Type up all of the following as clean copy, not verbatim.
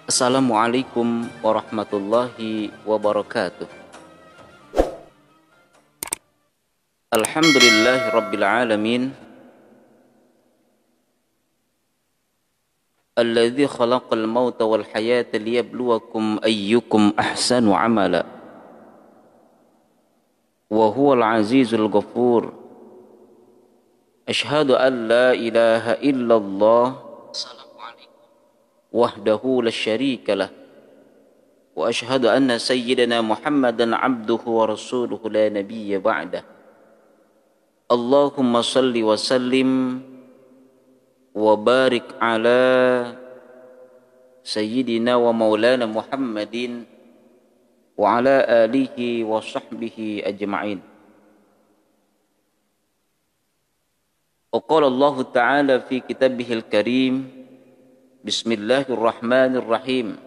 Assalamualaikum warahmatullahi wabarakatuh. Alhamdulillahi rabbil alamin. Alladzi khalaqal mauta wal hayata liyabluwakum ayyukum ahsanu amala. Wa huwal azizul ghafur. Ashhadu an la ilaha illallah wahdahu la syarika lah. Wa ashhadu anna sayyidina Muhammadan abduhu wa rasuluhu la nabiyya ba'dah. Allahumma salli wa sallim wa barik ala sayyidina wa maulana Muhammadin wa ala alihi wa sahbihi ajma'in. Wa qala Allah ta'ala fi kitabihil karim, Bismillahirrahmanirrahim.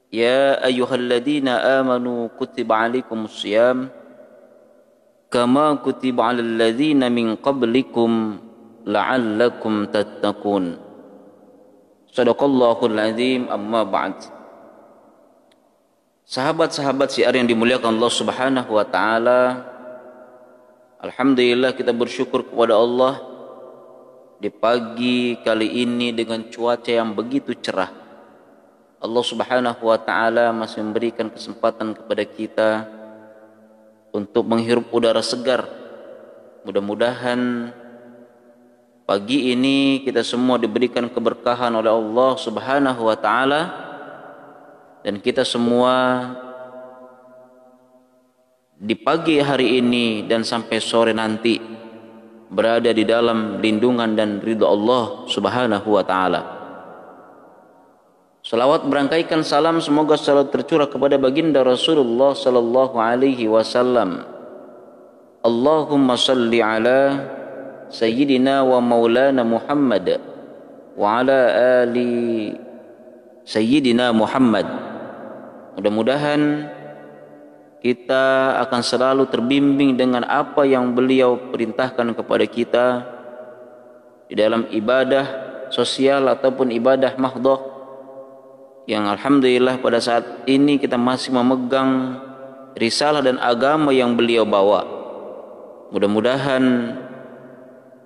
Ya ayyuhalladzina amanu kutiba alaikumus shiyam kama kutiba alal ladzina min qablikum la'allakum tattaqun. Shadaqallahul azim. Amma ba'd. Sahabat-sahabat syiar yang dimuliakan Allah Subhanahu wa taala, alhamdulillah kita bersyukur kepada Allah di pagi kali ini dengan cuaca yang begitu cerah. Allah Subhanahu wa taala masih memberikan kesempatan kepada kita untuk menghirup udara segar. Mudah-mudahan pagi ini kita semua diberikan keberkahan oleh Allah Subhanahu wa taala, dan kita semua di pagi hari ini dan sampai sore nanti berada di dalam lindungan dan ridha Allah Subhanahu wa taala. Salawat berangkaikan salam semoga selalu tercurah kepada baginda Rasulullah sallallahu alaihi wasallam. Allahumma salli ala sayyidina wa maulana Muhammad wa ala ali sayyidina Muhammad. Mudah-mudahan kita akan selalu terbimbing dengan apa yang beliau perintahkan kepada kita di dalam ibadah sosial ataupun ibadah mahdhah, yang alhamdulillah pada saat ini kita masih memegang risalah dan agama yang beliau bawa. Mudah-mudahan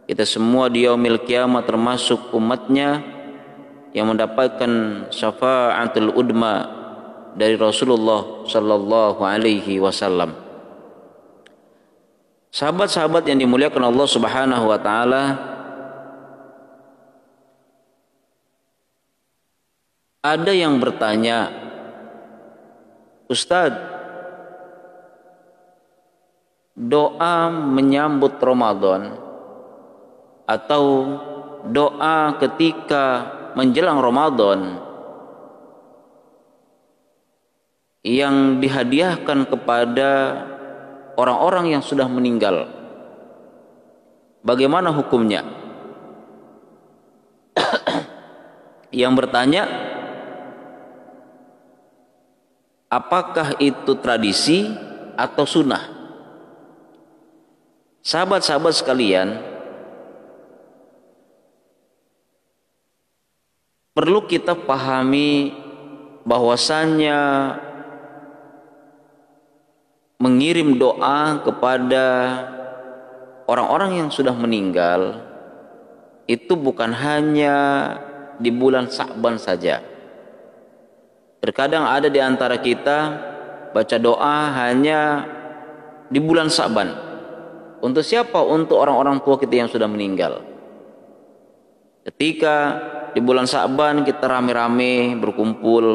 kita semua di yaumil qiyamah termasuk umatnya yang mendapatkan syafa'atul udma dari Rasulullah sallallahu alaihi wasallam. Sahabat-sahabat yang dimuliakan Allah Subhanahu wa taala, ada yang bertanya, Ustadz, doa menyambut Ramadan atau doa ketika menjelang Ramadan yang dihadiahkan kepada orang-orang yang sudah meninggal, bagaimana hukumnya? Yang bertanya, apakah itu tradisi atau sunnah? Sahabat-sahabat sekalian, perlu kita pahami bahwasannya mengirim doa kepada orang-orang yang sudah meninggal itu bukan hanya di bulan Sya'ban saja. Terkadang ada di antara kita baca doa hanya di bulan Sya'ban. Untuk siapa? Untuk orang-orang tua kita yang sudah meninggal. Ketika di bulan Sya'ban kita rame-rame berkumpul,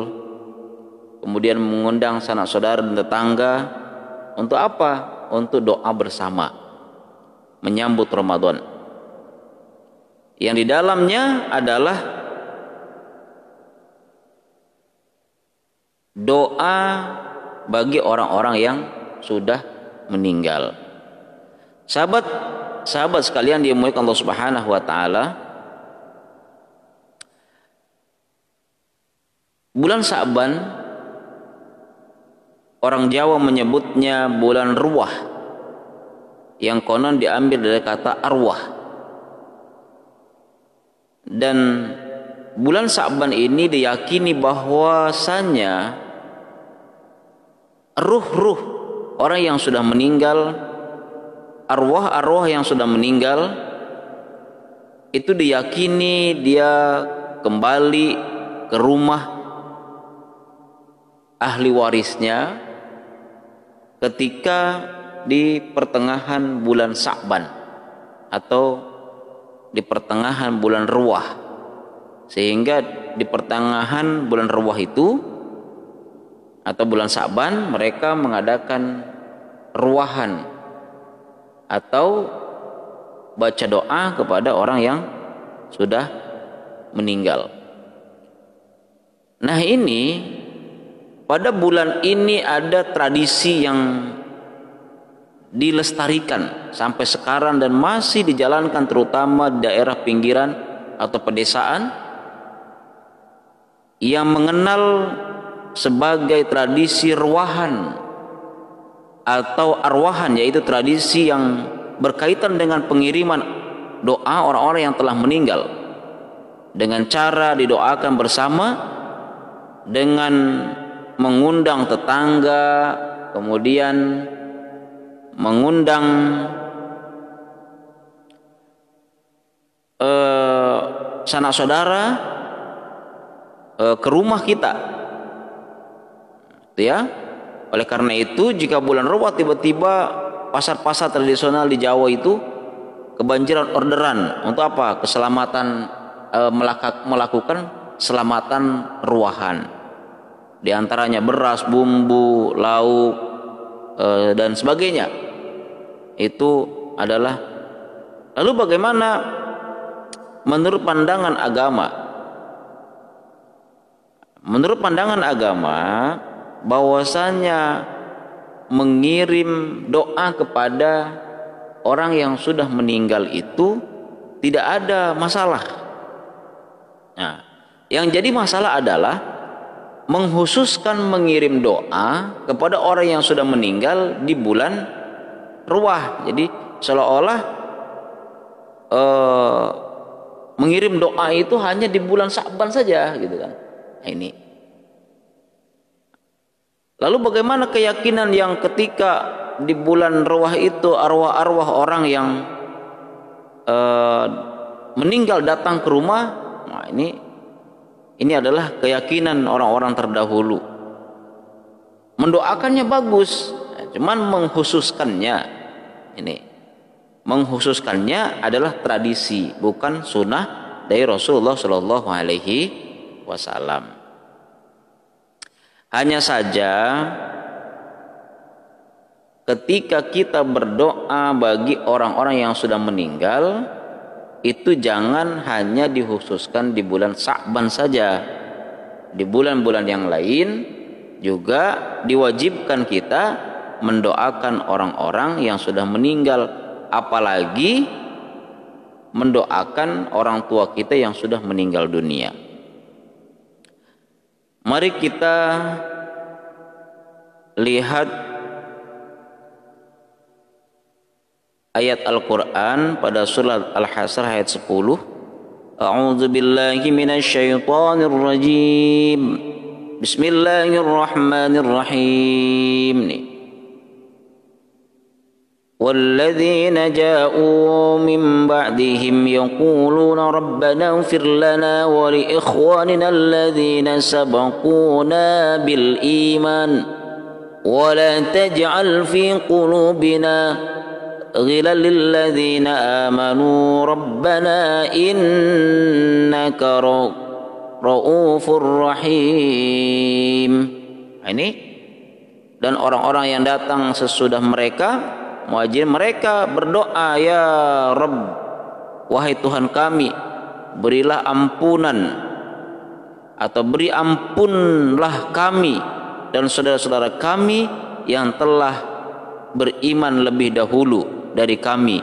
kemudian mengundang sanak saudara dan tetangga. Untuk apa? Untuk doa bersama menyambut Ramadan, yang di dalamnya adalah doa bagi orang-orang yang sudah meninggal. Sahabat sekalian dimuliakan Allah Subhanahu wa taala, bulan Sya'ban orang Jawa menyebutnya bulan ruah, yang konon diambil dari kata arwah. Dan bulan Sa'ban ini diyakini bahwasanya ruh-ruh orang yang sudah meninggal, arwah-arwah yang sudah meninggal, itu diyakini dia kembali ke rumah ahli warisnya ketika di pertengahan bulan Sa'ban atau di pertengahan bulan Ruwah, sehingga di pertengahan bulan Ruwah itu atau bulan Sa'ban mereka mengadakan ruwahan atau baca doa kepada orang yang sudah meninggal. Nah, ini pada bulan ini ada tradisi yang dilestarikan sampai sekarang dan masih dijalankan terutama di daerah pinggiran atau pedesaan yang mengenal sebagai tradisi ruwahan atau arwahan, yaitu tradisi yang berkaitan dengan pengiriman doa orang-orang yang telah meninggal dengan cara didoakan bersama dengan mengundang tetangga, kemudian mengundang sanak saudara ke rumah kita, ya. Oleh karena itu, jika bulan Ruwah tiba-tiba pasar-pasar tradisional di Jawa itu kebanjiran orderan untuk apa? Keselamatan, melakukan selamatan ruwahan. Di antaranya beras, bumbu, lauk, dan sebagainya. Itu adalah, lalu bagaimana menurut pandangan agama? Menurut pandangan agama, bahwasanya mengirim doa kepada orang yang sudah meninggal itu tidak ada masalah. Nah, yang jadi masalah adalah menghususkan mengirim doa kepada orang yang sudah meninggal di bulan Ruwah. Jadi seolah-olah mengirim doa itu hanya di bulan Sa'ban saja, gitu kan. Nah, ini. Lalu bagaimana keyakinan yang ketika di bulan Ruwah itu arwah-arwah orang yang meninggal datang ke rumah? Nah, ini adalah keyakinan orang-orang terdahulu. Mendoakannya bagus, cuman menghususkannya adalah tradisi, bukan sunnah dari Rasulullah Shallallahu Alaihi Wasallam. Hanya saja ketika kita berdoa bagi orang-orang yang sudah meninggal, itu jangan hanya dikhususkan di bulan Sa'ban saja. Di bulan-bulan yang lain juga diwajibkan kita mendoakan orang-orang yang sudah meninggal, apalagi mendoakan orang tua kita yang sudah meninggal dunia. Mari kita lihat ayat Al-Quran pada surat Al-Hasr ayat 10. A'udzu billahi minasyaitonir rajim. Bismillahirrahmanirrahim. والذين جاءوا من بعدهم يقولون ربنا اغفر لنا ولإخواننا الذين سبقونا بالإيمان ولا تجعل في قلوبنا غلا للذين آمنوا ربنا إنك رؤوف رحيم. Ini dan orang-orang yang datang sesudah mereka, muhajirin, mereka berdoa, ya Rabb, wahai Tuhan kami, berilah ampunan atau beri ampunlah kami dan saudara-saudara kami yang telah beriman lebih dahulu dari kami,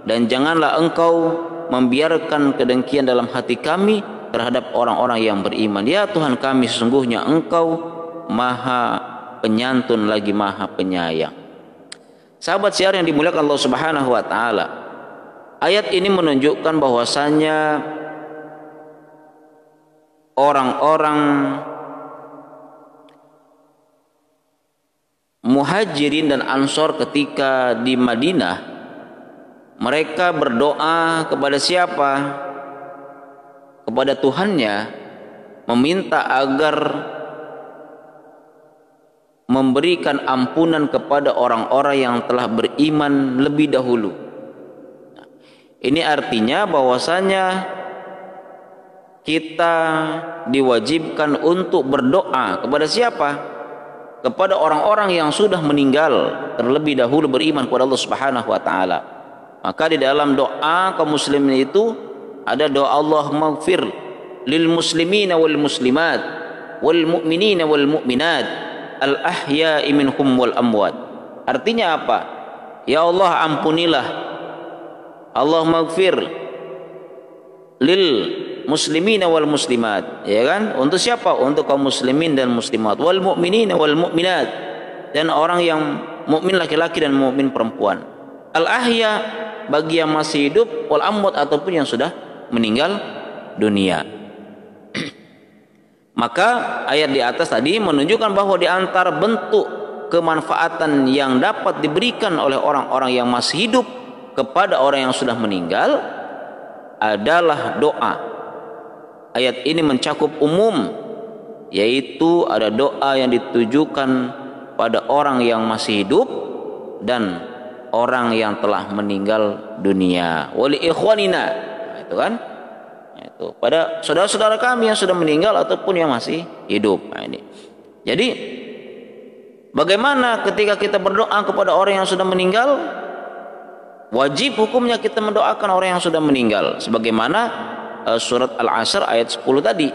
dan janganlah engkau membiarkan kedengkian dalam hati kami terhadap orang-orang yang beriman. Ya Tuhan kami, sesungguhnya engkau maha penyantun lagi maha penyayang. Sahabat siar yang dimuliakan Allah Subhanahu wa taala, ayat ini menunjukkan bahwasanya orang-orang Muhajirin dan Ansor ketika di Madinah, mereka berdoa kepada siapa? Kepada Tuhannya, meminta agar memberikan ampunan kepada orang-orang yang telah beriman lebih dahulu. Ini artinya bahwasanya kita diwajibkan untuk berdoa kepada siapa? Kepada orang-orang yang sudah meninggal terlebih dahulu beriman kepada Allah Subhanahu wa taala. Maka di dalam doa kaum muslimin itu ada doa Allahumma ighfir lil muslimina wal muslimat wal mu'minina wal mu'minat al ahya'i minhum wal amwat. Artinya apa? Ya Allah, ampunilah, Allahumma ighfir lil muslimina wal muslimat, ya kan? Untuk siapa? Untuk kaum muslimin dan muslimat, wal mu'minina wal mu'minat, dan orang yang mukmin laki-laki dan mukmin perempuan, al ahya, bagi yang masih hidup, wal amwat, ataupun yang sudah meninggal dunia. Maka ayat di atas tadi menunjukkan bahwa di antara bentuk kemanfaatan yang dapat diberikan oleh orang-orang yang masih hidup kepada orang yang sudah meninggal adalah doa. Ayat ini mencakup umum, yaitu ada doa yang ditujukan pada orang yang masih hidup dan orang yang telah meninggal dunia. Wali ikhwanina, itu kan? Itu pada saudara-saudara kami yang sudah meninggal ataupun yang masih hidup. Nah, ini. Jadi bagaimana ketika kita berdoa kepada orang yang sudah meninggal? Wajib hukumnya kita mendoakan orang yang sudah meninggal, sebagaimana surat Al-Asr ayat 10 tadi.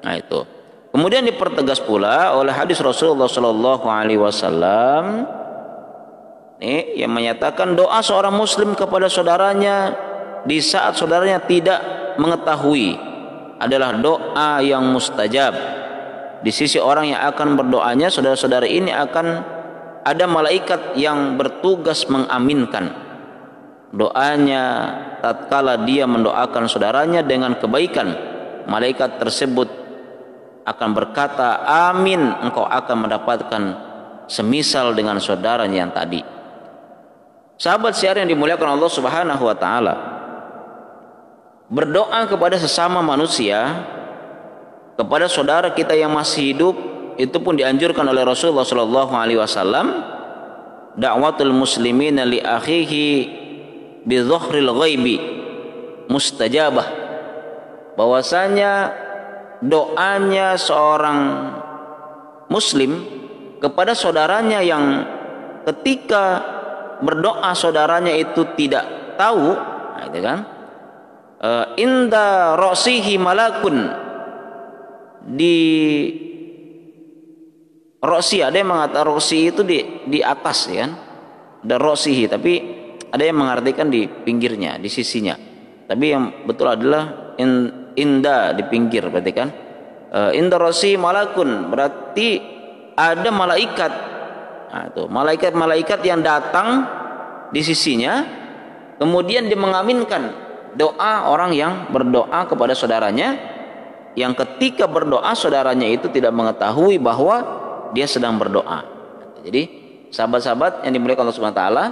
Nah, itu. Kemudian dipertegas pula oleh hadis Rasulullah sallallahu alaihi wasallam yang menyatakan doa seorang muslim kepada saudaranya di saat saudaranya tidak mengetahui adalah doa yang mustajab. Di sisi orang yang akan berdoanya, saudara-saudara ini akan ada malaikat yang bertugas mengaminkan doanya tatkala dia mendoakan saudaranya dengan kebaikan. Malaikat tersebut akan berkata, amin, engkau akan mendapatkan semisal dengan saudaranya yang tadi. Sahabat siar yang dimuliakan Allah Subhanahu wa taala, berdoa kepada sesama manusia, kepada saudara kita yang masih hidup, itu pun dianjurkan oleh Rasulullah sallallahu alaihi wasallam. Da'watul muslimina li akhihi bi dhahril ghaibi mustajabah, bahwasanya doanya seorang muslim kepada saudaranya yang ketika berdoa saudaranya itu tidak tahu, nah, itu kan, inda ra'sihi malakun, di ra'si, ada yang mengatakan ra'si itu di atas, ya kan, ada ra'sihi, tapi ada yang mengartikan di pinggirnya, di sisinya. Tapi yang betul adalah inda, di pinggir, berarti kan. Inda rasi malakun, berarti ada malaikat. Nah, itu malaikat-malaikat yang datang di sisinya, kemudian dia mengaminkan doa orang yang berdoa kepada saudaranya, yang ketika berdoa saudaranya itu tidak mengetahui bahwa dia sedang berdoa. Jadi sahabat-sahabat yang dimuliakan Allah Subhanahu wa taala,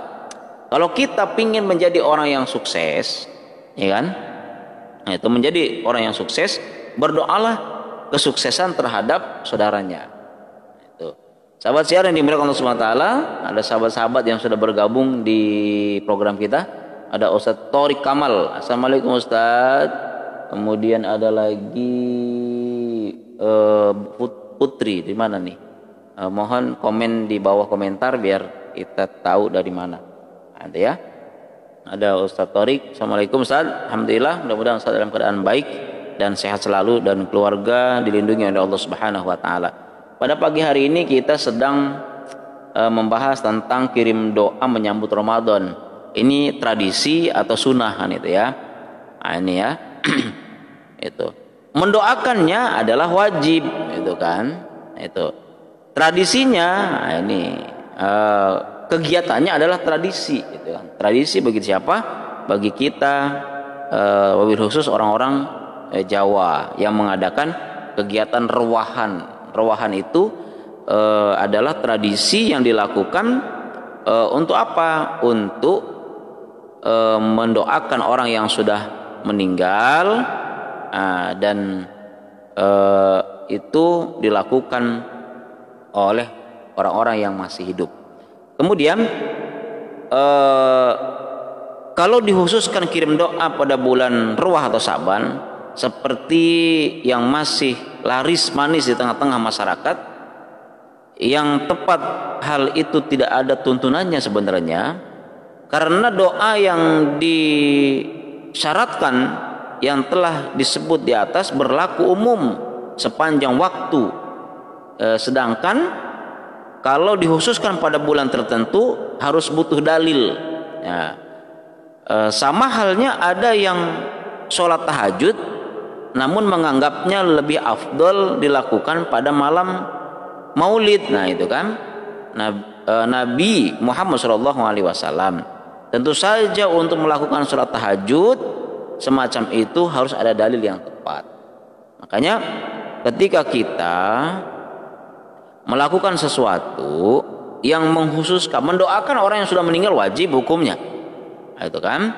kalau kita ingin menjadi orang yang sukses, ya kan? Nah, itu menjadi orang yang sukses, berdoalah kesuksesan terhadap saudaranya. Itu. Sahabat siar yang dimuliakan Allah Subhanahu wa taala, ada sahabat-sahabat yang sudah bergabung di program kita. Ada Ustaz Thoriq Kamal. Assalamualaikum Ustaz. Kemudian ada lagi Putri, di mana nih? Mohon komen di bawah komentar biar kita tahu dari mana. Ada ya. Ada Ustaz Thoriq. Assalamualaikum Ustaz. Alhamdulillah, mudah-mudahan Ustaz dalam keadaan baik dan sehat selalu dan keluarga dilindungi oleh Allah Subhanahu wa taala. Pada pagi hari ini kita sedang membahas tentang kirim doa menyambut Ramadan. Ini tradisi atau sunnah kan itu ya. Nah, ini ya. Itu. Mendoakannya adalah wajib, itu kan. Itu. Tradisinya, nah ini kegiatannya adalah tradisi, gitu kan. Tradisi bagi siapa? Bagi kita, wabil khusus orang-orang Jawa yang mengadakan kegiatan rewahan. Rewahan itu adalah tradisi yang dilakukan untuk apa? Untuk mendoakan orang yang sudah meninggal, dan itu dilakukan oleh orang-orang yang masih hidup. Kemudian kalau dikhususkan kirim doa pada bulan Ruwah atau Sa'ban, seperti yang masih laris manis di tengah-tengah masyarakat, yang tepat hal itu tidak ada tuntunannya sebenarnya, karena doa yang disyaratkan yang telah disebut di atas berlaku umum sepanjang waktu, sedangkan kalau dikhususkan pada bulan tertentu harus butuh dalil. Ya. Sama halnya ada yang sholat tahajud namun menganggapnya lebih afdol dilakukan pada malam maulid. Nah itu kan Nabi Muhammad SAW. Tentu saja untuk melakukan sholat tahajud semacam itu harus ada dalil yang tepat. Makanya ketika kita melakukan sesuatu yang mengkhususkan mendoakan orang yang sudah meninggal, wajib hukumnya. Itu kan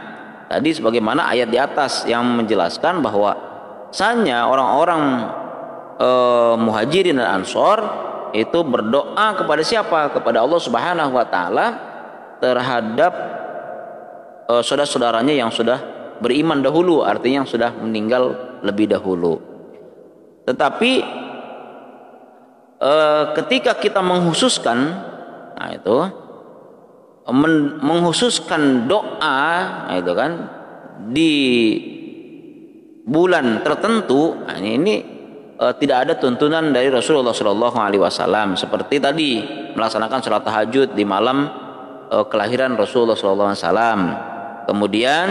tadi sebagaimana ayat di atas yang menjelaskan bahwa sanya orang-orang muhajirin dan ansor itu berdoa kepada siapa? Kepada Allah Subhanahu wa taala terhadap saudara-saudaranya yang sudah beriman dahulu, artinya yang sudah meninggal lebih dahulu. Tetapi ketika kita menghususkan, nah itu menghususkan doa, nah itu kan di bulan tertentu, nah ini tidak ada tuntunan dari Rasulullah SAW. Seperti tadi melaksanakan sholat tahajud di malam kelahiran Rasulullah SAW, kemudian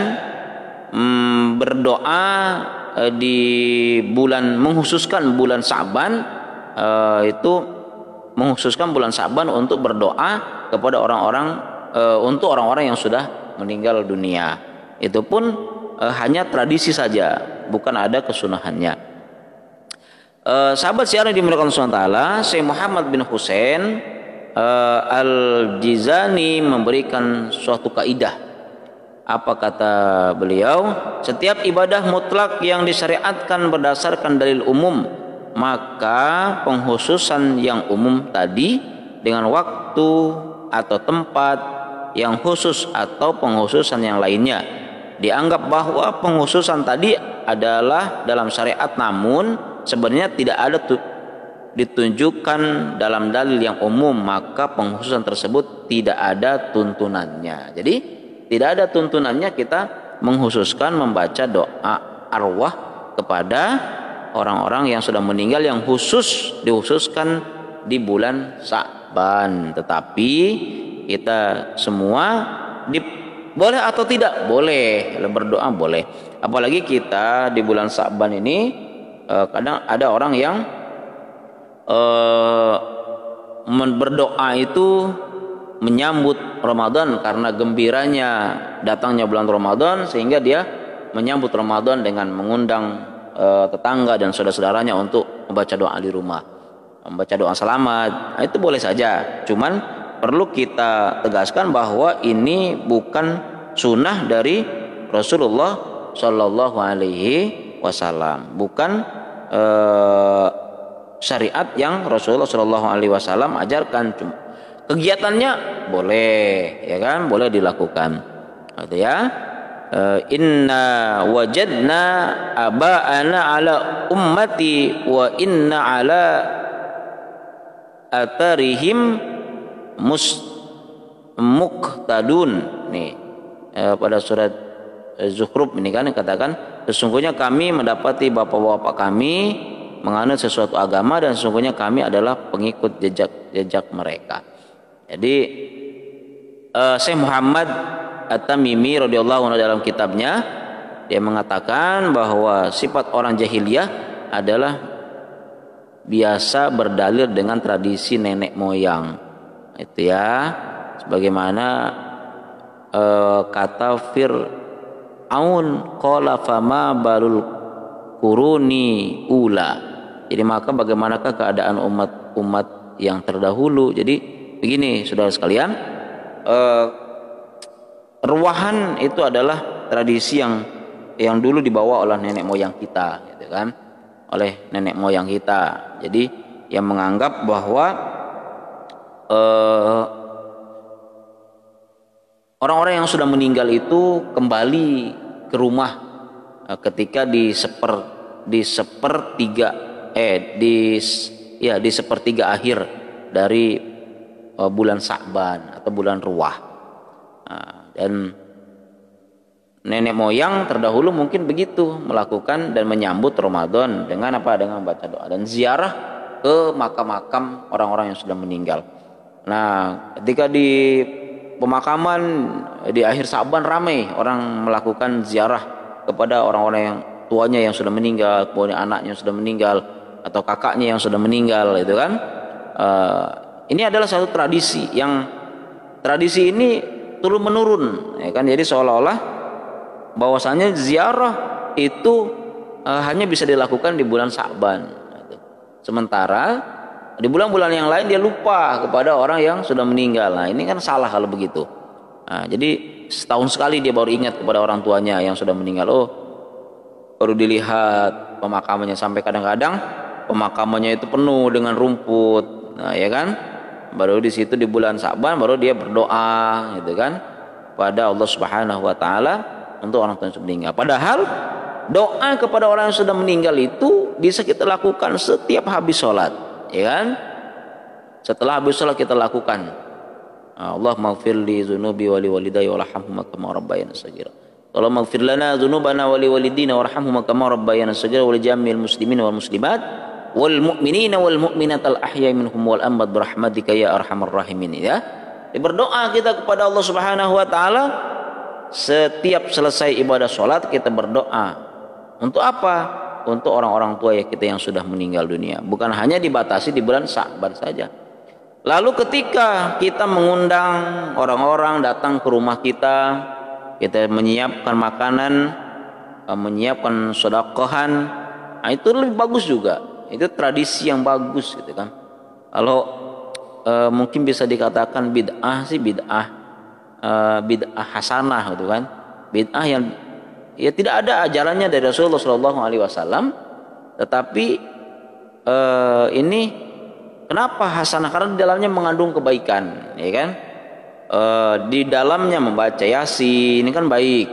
berdoa di bulan, menghususkan bulan Sa'ban, itu menghususkan bulan Sa'ban untuk berdoa kepada orang-orang, untuk orang-orang yang sudah meninggal dunia. Itu pun hanya tradisi saja, bukan ada kesunahannya. Sahabat siaran dimuliakan Allah SWT, Syekh Muhammad bin Husain Al-Jizani memberikan suatu kaidah. Apa kata beliau? Setiap ibadah mutlak yang disyariatkan berdasarkan dalil umum, maka penghususan yang umum tadi dengan waktu atau tempat yang khusus atau penghususan yang lainnya dianggap bahwa penghususan tadi adalah dalam syariat, namun sebenarnya tidak ada ditunjukkan dalam dalil yang umum, maka penghususan tersebut tidak ada tuntunannya. Jadi tidak ada tuntunannya kita menghususkan membaca doa arwah kepada orang-orang yang sudah meninggal yang khusus dikhususkan di bulan Sa'ban. Tetapi kita semua boleh atau tidak? Boleh. Berdoa boleh. Apalagi kita di bulan Sa'ban ini kadang ada orang yang berdoa itu menyambut Ramadan karena gembiranya datangnya bulan Ramadan, sehingga dia menyambut Ramadan dengan mengundang tetangga dan saudara-saudaranya untuk membaca doa di rumah, membaca doa selamat. Nah, itu boleh saja, cuman perlu kita tegaskan bahwa ini bukan sunnah dari Rasulullah Shallallahu Alaihi Wasallam, bukan syariat yang Rasulullah Shallallahu Alaihi Wasallam ajarkan. Kegiatannya boleh, ya kan, boleh dilakukan, gitu ya. Inna wajadna aba'ana ala ummati wa inna ala atharihim muqtadun. Nih pada surat Zukhruf ini kan dikatakan, sesungguhnya kami mendapati bapak-bapak kami menganut sesuatu agama dan sesungguhnya kami adalah pengikut jejak mereka. Jadi Syekh Muhammad At-Tamimi radhiyallahu anhu dalam kitabnya dia mengatakan bahwa sifat orang jahiliyah adalah biasa berdalil dengan tradisi nenek moyang. Itu ya, sebagaimana kata Fir'aun, qala fama balul quruni ula. Jadi maka bagaimanakah keadaan umat yang terdahulu? Jadi begini saudara sekalian, ruwahan itu adalah tradisi yang dulu dibawa oleh nenek moyang kita, gitu kan, oleh nenek moyang kita. Jadi yang menganggap bahwa orang-orang yang sudah meninggal itu kembali ke rumah ketika di sepertiga akhir dari bulan Sa'ban atau bulan Ruwah. Dan nenek moyang terdahulu mungkin begitu melakukan dan menyambut Ramadan dengan apa? Dengan baca doa dan ziarah ke makam-makam orang-orang yang sudah meninggal. Nah, ketika di pemakaman di akhir Sa'ban ramai orang melakukan ziarah kepada orang-orang yang tuanya yang sudah meninggal, kemudian anaknya yang sudah meninggal atau kakaknya yang sudah meninggal, itu kan. Ini adalah satu tradisi ini turun menurun, ya kan. Jadi seolah-olah bahwasanya ziarah itu hanya bisa dilakukan di bulan Sa'ban. Sementara di bulan-bulan yang lain dia lupa kepada orang yang sudah meninggal. Nah, ini kan salah kalau begitu. Nah, jadi setahun sekali dia baru ingat kepada orang tuanya yang sudah meninggal. Oh, baru dilihat pemakamannya, sampai kadang-kadang pemakamannya itu penuh dengan rumput. Nah, ya kan? Baru di situ di bulan Sa'ban baru dia berdoa, gitu kan, pada Allah Subhanahu wa taala untuk orang tua yang sudah meninggal. Padahal doa kepada orang yang sudah meninggal itu bisa kita lakukan setiap habis sholat, ya kan? Setelah habis sholat kita lakukan, Allahumma ighfir li dzunubi wa li walidayya warhamhuma kama rabbayani shaghira. Allahumma ighfir lana dzunubana wa li walidina warhamhuma kama rabbayani shaghira wa li jami'il muslimin wal muslimat wal mu'minina wal mu'minat al ahya'i minhum wal amwat birahmatika ya arhamar rahimin. Ya, berdoa kita kepada Allah Subhanahu wa taala setiap selesai ibadah sholat. Kita berdoa untuk apa? Untuk orang-orang tua ya kita yang sudah meninggal dunia, bukan hanya dibatasi di bulan Sa'ban saja. Lalu ketika kita mengundang orang-orang datang ke rumah kita, kita menyiapkan makanan, menyiapkan sedekahan, nah itu lebih bagus juga. Itu tradisi yang bagus, gitu kan. Kalau mungkin bisa dikatakan bid'ah sih bid'ah hasanah, gitu kan. Bid'ah yang ya tidak ada ajarannya dari Rasulullah SAW, tetapi ini kenapa hasanah? Karena di dalamnya mengandung kebaikan, ya kan. Di dalamnya membaca Yasin, ini kan baik,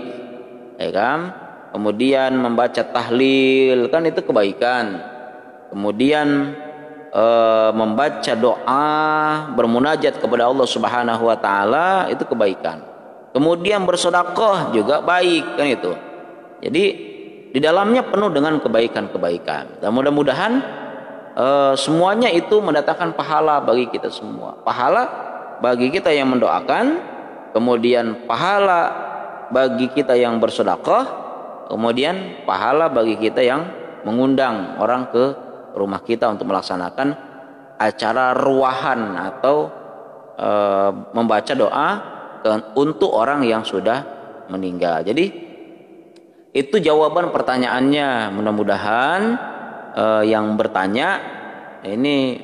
ya kan. Kemudian membaca tahlil, kan itu kebaikan. Kemudian membaca doa, bermunajat kepada Allah Subhanahu wa taala, itu kebaikan. Kemudian bersedekah juga baik, kan itu. Jadi di dalamnya penuh dengan kebaikan-kebaikan. Dan mudah-mudahan semuanya itu mendatangkan pahala bagi kita semua. Pahala bagi kita yang mendoakan, kemudian pahala bagi kita yang bersedekah, kemudian pahala bagi kita yang mengundang orang ke rumah kita untuk melaksanakan acara ruwahan atau membaca doa untuk orang yang sudah meninggal. Jadi itu jawaban pertanyaannya. Mudah-mudahan yang bertanya ini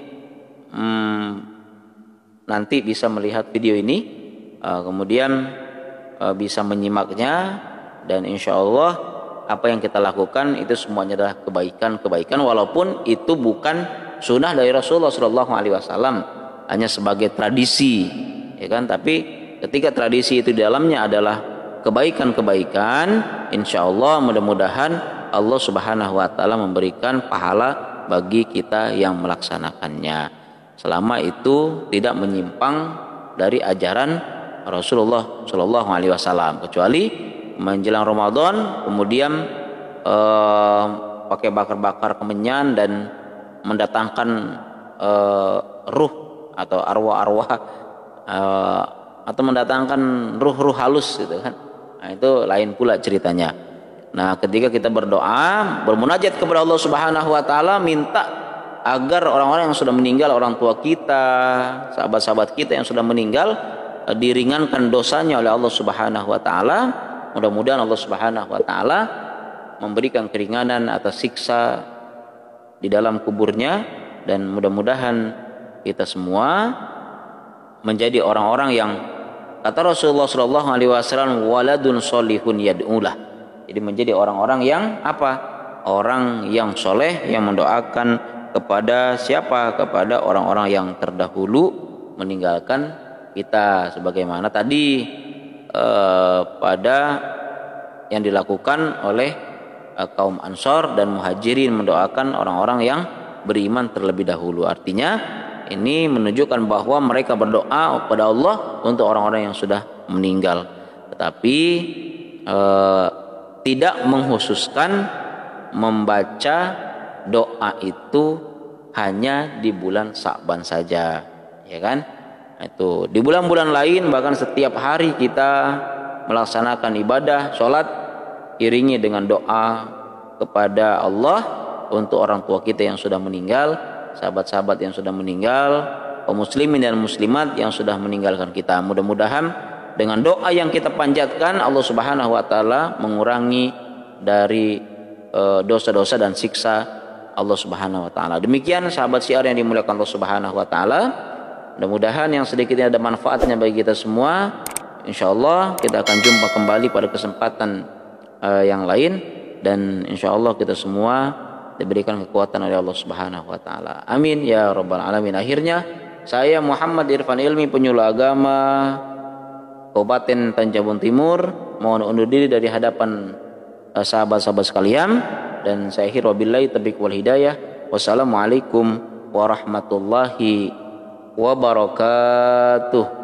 nanti bisa melihat video ini, kemudian bisa menyimaknya, dan insya Allah apa yang kita lakukan itu semuanya adalah kebaikan-kebaikan, walaupun itu bukan sunnah dari Rasulullah SAW, hanya sebagai tradisi, ya kan. Tapi ketika tradisi itu di dalamnya adalah kebaikan-kebaikan, insya Allah mudah-mudahan Allah Subhanahu wa taala memberikan pahala bagi kita yang melaksanakannya, selama itu tidak menyimpang dari ajaran Rasulullah SAW. Kecuali menjelang Ramadan kemudian pakai bakar-bakar kemenyan dan mendatangkan ruh atau arwah-arwah atau mendatangkan ruh-ruh halus, gitu kan. Nah, itu lain pula ceritanya. Nah, ketika kita berdoa, bermunajat kepada Allah Subhanahu wa taala, minta agar orang-orang yang sudah meninggal, orang tua kita, sahabat-sahabat kita yang sudah meninggal, diringankan dosanya oleh Allah Subhanahu wa taala. Mudah-mudahan Allah Subhanahu wa taala memberikan keringanan atas siksa di dalam kuburnya, dan mudah-mudahan kita semua menjadi orang-orang yang kata Rasulullah SAW, waladun solihun yad'ulah. Jadi menjadi orang-orang yang apa? Orang yang soleh yang mendoakan kepada siapa? Kepada orang-orang yang terdahulu meninggalkan kita, sebagaimana tadi pada yang dilakukan oleh kaum Ansor dan Muhajirin, mendoakan orang-orang yang beriman terlebih dahulu. Artinya ini menunjukkan bahwa mereka berdoa kepada Allah untuk orang-orang yang sudah meninggal, tetapi tidak menghususkan membaca doa itu hanya di bulan Sa'ban saja, ya kan? Itu di bulan-bulan lain bahkan setiap hari kita melaksanakan ibadah sholat iringi dengan doa kepada Allah untuk orang tua kita yang sudah meninggal, sahabat-sahabat yang sudah meninggal, kaum muslimin dan muslimat yang sudah meninggalkan kita. Mudah-mudahan dengan doa yang kita panjatkan, Allah Subhanahu wa taala mengurangi dari dosa-dosa dan siksa Allah Subhanahu wa taala. Demikian sahabat syiar yang dimuliakan Allah Subhanahu wa taala. Mudah-mudahan yang sedikitnya ada manfaatnya bagi kita semua. Insyaallah kita akan jumpa kembali pada kesempatan yang lain, dan insyaallah kita semua diberikan kekuatan oleh Allah Subhanahu wa taala. Amin ya rabbal alamin. Akhirnya saya Muhammad Irfan Ilmi, penyuluh agama Kabupaten Tanjabun Timur, mohon undur diri dari hadapan sahabat-sahabat sekalian, dan saya akhir wabillahi taufiq wal hidayah. Wassalamualaikum warahmatullahi wabarakatuh.